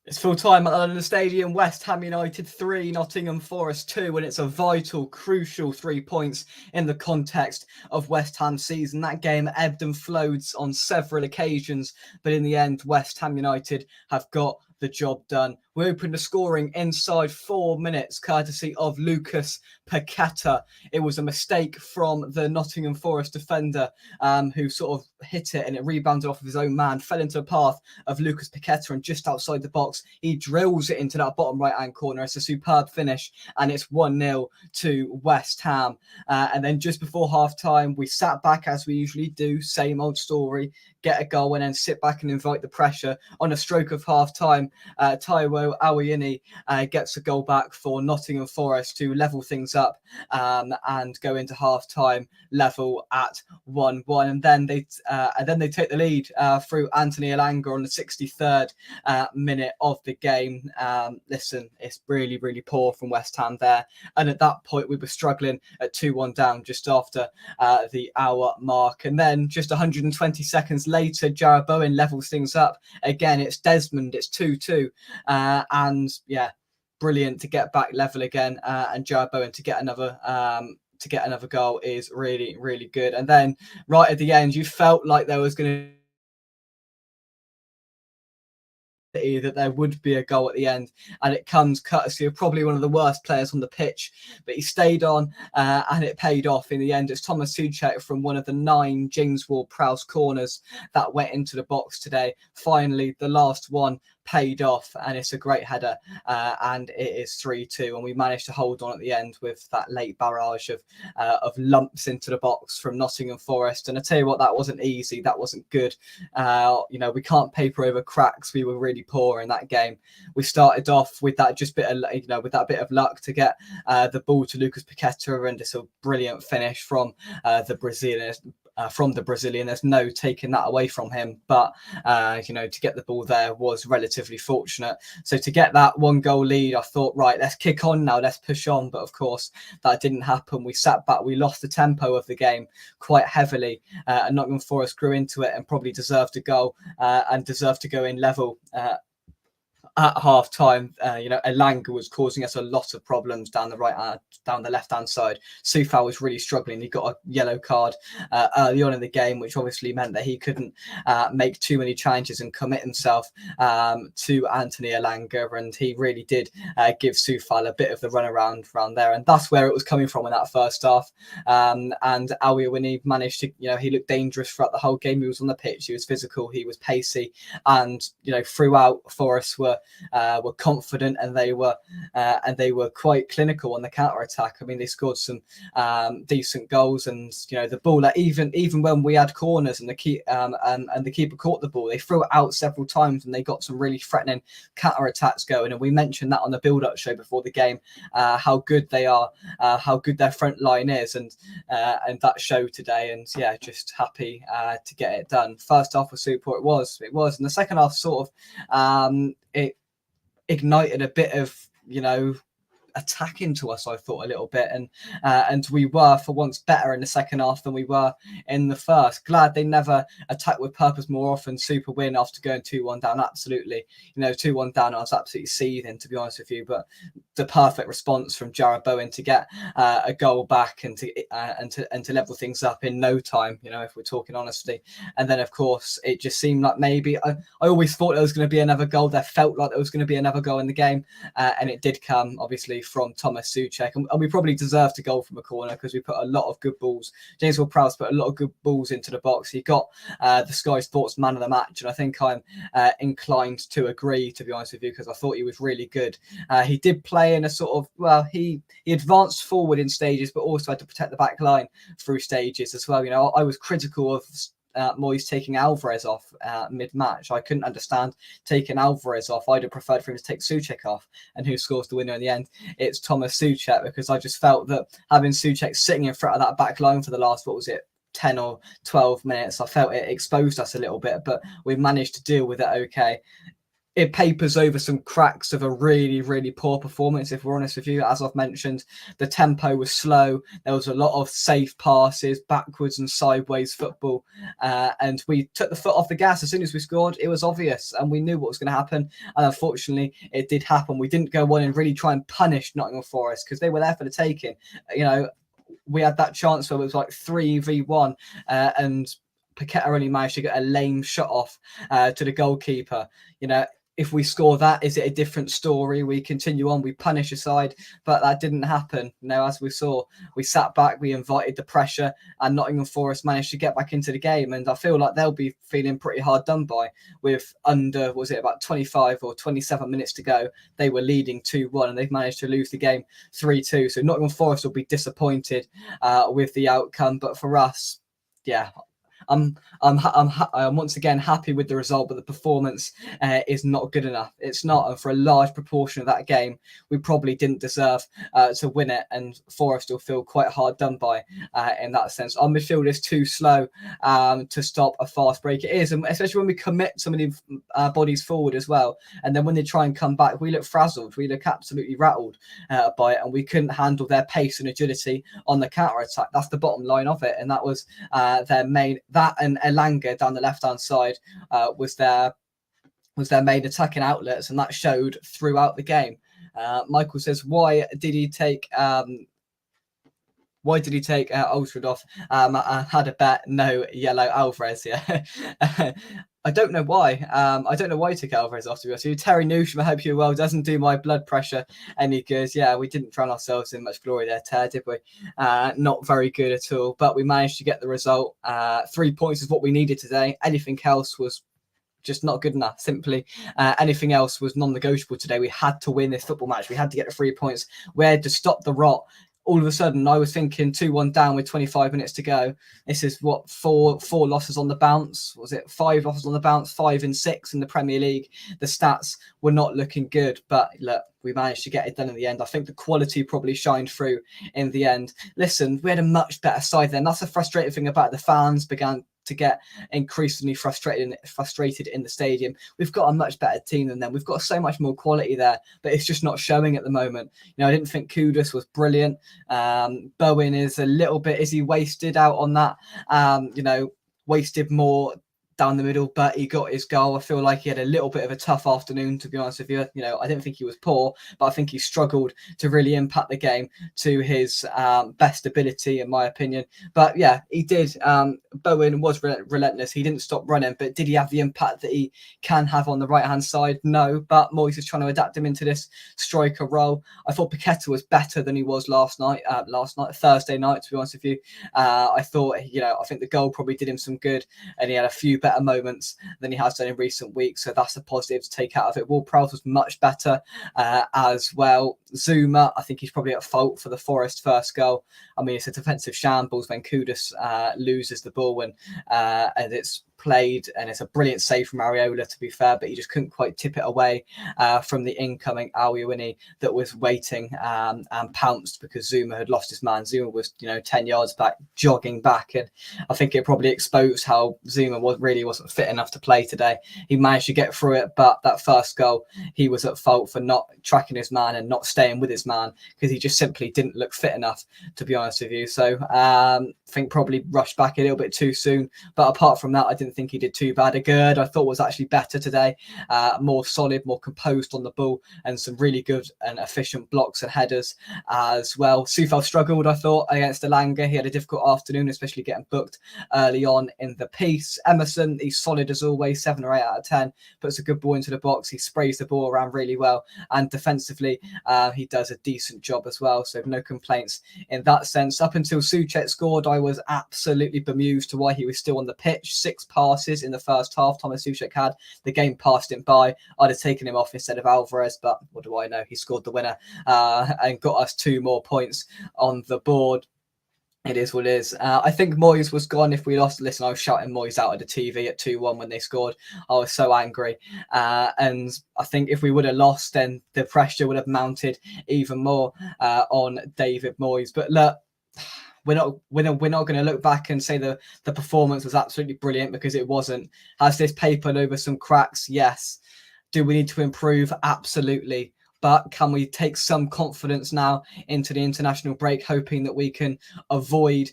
It's full time at London Stadium. West Ham United 3, Nottingham Forest 2, and it's a vital, crucial 3 points in the context of West Ham's season. That game ebbed and flowed on several occasions, but in the end, West Ham United have got the job done. We opened the scoring inside 4 minutes, courtesy of Lucas Paqueta. It was a mistake from the Nottingham Forest defender who sort of hit it, and it rebounded off of his own man, fell into the path of Lucas Paqueta, and just outside the box, he drills it into that bottom right-hand corner. It's a superb finish, and it's 1-0 to West Ham. And then just before half-time, we sat back as we usually do, same old story, get a goal and then sit back and invite the pressure. On a stroke of half-time, Taiwo Awoniyi gets a goal back for Nottingham Forest to level things up and go into half-time level at 1-1. And then they take the lead through Anthony Elanga on the 63rd minute of the game. Listen, it's really, really poor from West Ham there. And at that point, we were struggling at 2-1 down just after the hour mark. And then just 120 seconds later, Jarrod Bowen levels things up. Again, it's Desmond, it's 2-2. And yeah, brilliant to get back level again. And Jarrod Bowen to get another goal is really, really good. And then right at the end, you felt like there was going to that there would be a goal at the end, and it comes courtesy of probably one of the worst players on the pitch, but he stayed on and it paid off in the end. It's Thomas Souček from one of the 9 James Ward-Prowse corners that went into the box today. Finally, the last one paid off, and it's a great header, and it is 3-2, and we managed to hold on at the end with that late barrage of lumps into the box from Nottingham Forest. And I tell you what, that wasn't easy, that wasn't good. We can't paper over cracks. We were really poor in that game. We started off with that bit of luck to get the ball to Lucas Paqueta, and it's a brilliant finish from the Brazilian. There's no taking that away from him, but to get the ball there was relatively fortunate. So to get that 1-goal lead, I thought, right, let's kick on now, let's push on. But of course, that didn't happen. We sat back, we lost the tempo of the game quite heavily, and Nottingham Forest grew into it and probably deserved a goal and deserved to go in level. At half time, Elanga was causing us a lot of problems down the left hand side. Soufal was really struggling. He got a yellow card early on in the game, which obviously meant that he couldn't make too many challenges and commit himself to Anthony Elanga, and he really did give Soufal a bit of the runaround around there, and that's where it was coming from in that first half. And Awoniyi managed to, he looked dangerous throughout the whole game. He was on the pitch, he was physical, he was pacey, and throughout, Forest were confident, and they were quite clinical on the counter attack. I mean, they scored some decent goals, and the ball, even when we had corners and the keeper caught the ball, they threw it out several times, and they got some really threatening counter attacks going. And we mentioned that on the build-up show before the game, how good they are, how good their front line is, and that show today. And yeah, just happy to get it done. First half was super. It was, and the second half sort of it ignited a bit of attack into us, I thought, a little bit, and we were for once better in the second half than we were in the first. Glad they never attack with purpose more often. Super win after going 2-1 down. Absolutely, 2-1 down, I was absolutely seething, to be honest with you, but the perfect response from Jarrod Bowen to get a goal back and to level things up in no time, if we're talking honestly. And then of course it just seemed like maybe I always thought there was going to be another goal. There felt like there was going to be another goal in the game, and it did come, obviously, from Thomas Souček, and we probably deserved a goal from a corner because we put a lot of good balls. James Ward-Prowse put a lot of good balls into the box. He got the Sky Sports man of the match, and I think I'm inclined to agree, to be honest with you, because I thought he was really good. He did play in a sort of, he advanced forward in stages, but also had to protect the back line through stages as well. I was critical of Moyes taking Alvarez off mid-match. I couldn't understand taking Alvarez off. I'd have preferred for him to take Souček off, and who scores the winner in the end? It's Thomas Souček, because I just felt that having Souček sitting in front of that back line for the last, 10 or 12 minutes, I felt it exposed us a little bit, but we managed to deal with it okay. it papers over some cracks of a really, really poor performance, if we're honest with you. As I've mentioned, the tempo was slow. There was a lot of safe passes, backwards and sideways football. And we took the foot off the gas as soon as we scored. It was obvious and we knew what was going to happen. And unfortunately, it did happen. We didn't go on and really try and punish Nottingham Forest because they were there for the taking. We had that chance where it was like 3v1 and Paqueta only managed to get a lame shot off to the goalkeeper. If we score that, is it a different story? We continue on, we punish a side, but that didn't happen. As we saw, we sat back, we invited the pressure, and Nottingham Forest managed to get back into the game. And I feel like they'll be feeling pretty hard done by with about 25 or 27 minutes to go. They were leading 2-1 and they've managed to lose the game 3-2. So Nottingham Forest will be disappointed with the outcome. But for us, yeah, I'm once again happy with the result, but the performance is not good enough. It's not, and for a large proportion of that game, we probably didn't deserve to win it, and Forest will feel quite hard done by in that sense. Our midfield is too slow to stop a fast break. It is, and especially when we commit so many bodies forward as well, and then when they try and come back, we look frazzled, we look absolutely rattled by it, and we couldn't handle their pace and agility on the counter attack. That's the bottom line of it, and that was their main. That and Elanga down the left-hand side was their main attacking outlets, and that showed throughout the game. Michael says, why did he take Ultrad off? I had a bet, no yellow Alvarez. Yeah. I don't know why. I don't know why he took Alvarez off, to be honest with you. Terry Newsham, I hope you're well. Doesn't do my blood pressure any good. Yeah, we didn't drown ourselves in much glory there, Ter, did we? Not very good at all. But we managed to get the result. 3 points is what we needed today. Anything else was just not good enough. Simply, anything else was non-negotiable today. We had to win this football match. We had to get the 3 points. We had to stop the rot. All of a sudden, I was thinking 2-1 down with 25 minutes to go. This is what, four losses on the bounce? Was it 5 losses on the bounce? 5 and 6 in the Premier League. The stats were not looking good, but look, we managed to get it done in the end. I think the quality probably shined through in the end. Listen, we had a much better side then. That's the frustrating thing about it. The fans began to get increasingly frustrated in the stadium. We've got a much better team than them. We've got so much more quality there, but it's just not showing at the moment. I didn't think Kudus was brilliant. Bowen is a little bit, is he wasted out on that? Wasted more down the middle, but he got his goal. I feel like he had a little bit of a tough afternoon, to be honest with you. I didn't think he was poor, but I think he struggled to really impact the game to his best ability, in my opinion. But yeah, he did. Bowen was relentless. He didn't stop running, but did he have the impact that he can have on the right-hand side? No, but Moyes is trying to adapt him into this striker role. I thought Paqueta was better than he was Thursday night, to be honest with you. I think the goal probably did him some good, and he had a few better moments than he has done in recent weeks, so that's a positive to take out of it. Ward-Prowse was much better as well. Zuma, I think he's probably at fault for the Forest first goal. I mean, it's a defensive shambles when Kudus loses the ball and it's played, and it's a brilliant save from Areola, to be fair, but he just couldn't quite tip it away from the incoming Aouiwini that was waiting and pounced because Zuma had lost his man. Zuma was 10 yards back, jogging back, and I think it probably exposed how Zuma wasn't fit enough to play today. He managed to get through it, but that first goal, he was at fault for not tracking his man and not staying with his man because he just simply didn't look fit enough, to be honest with you. So I think probably rushed back a little bit too soon, but apart from that, I didn't think he did too bad. Agurd, I thought, was actually better today, more solid, more composed on the ball, and some really good and efficient blocks and headers as well. Sufal struggled, I thought, against Elanga. He had a difficult afternoon, especially getting booked early on in the piece. Emerson, he's solid as always, 7 or 8 out of 10, puts a good ball into the box. He sprays the ball around really well, and defensively, he does a decent job as well, so no complaints in that sense. Up until Souček scored, I was absolutely bemused to why he was still on the pitch. 6 passes in the first half Thomas Souček had. The game passed him by. I'd have taken him off instead of Alvarez, but what do I know? He scored the winner and got us 2 more points on the board. It is what it is. I think Moyes was gone if we lost. Listen, I was shouting Moyes out of the TV at 2-1 when they scored. I was so angry. And I think if we would have lost, then the pressure would have mounted even more on David Moyes. But look, we're not going to look back and say the performance was absolutely brilliant, because it wasn't. Has this papered over some cracks? Yes. Do we need to improve? Absolutely. But can we take some confidence now into the international break, hoping that we can avoid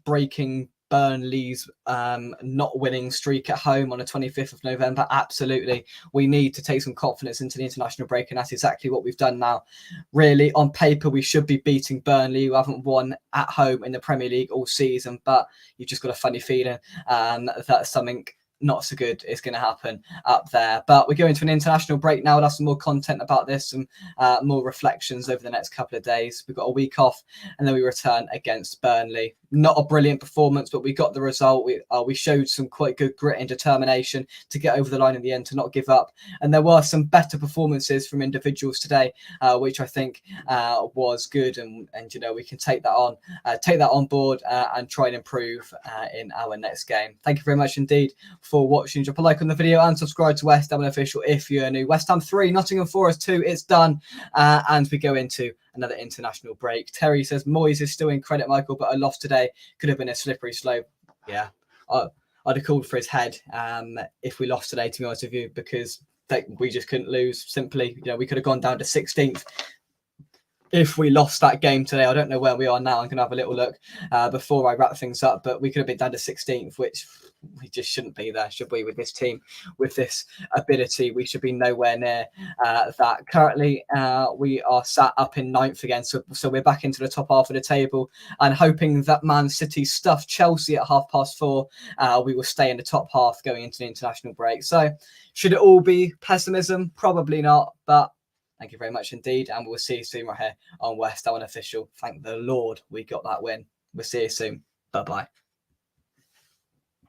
breaking Burnley's not winning streak at home on the 25th of November? Absolutely. We need to take some confidence into the international break, and that's exactly what we've done now. Really, on paper, we should be beating Burnley, who haven't won at home in the Premier League all season, but you've just got a funny feeling that something not so good is going to happen up there. But we're going to an international break now. We'll have some more content about this, some more reflections over the next couple of days. We've got a week off, and then we return against Burnley. Not a brilliant performance, but we got the result. We showed some quite good grit and determination to get over the line in the end, to not give up. And there were some better performances from individuals today, which I think was good. And we can take that on board and try and improve in our next game. Thank you very much indeed for watching. Drop a like on the video and subscribe to West Ham Official if you're new. West Ham 3, Nottingham Forest 2. It's done, and we go into another international break. Terry says Moyes is still in credit, Michael, but a loss today could have been a slippery slope. Yeah, I'd have called for his head if we lost today, to be honest with you, because we just couldn't lose. Simply, we could have gone down to 16th. If we lost that game today. I don't know where we are now. I'm going to have a little look before I wrap things up, but we could have been down to 16th, which we just shouldn't be there, should we? With this team, with this ability, we should be nowhere near that. Currently, we are sat up in 9th again, so we're back into the top half of the table, and hoping that Man City stuff Chelsea at 4:30, we will stay in the top half going into the international break. So should it all be pessimism? Probably not, but thank you very much indeed, and we'll see you soon right here on West Ham Official. Thank the Lord we got that win. We'll see you soon. Bye-bye.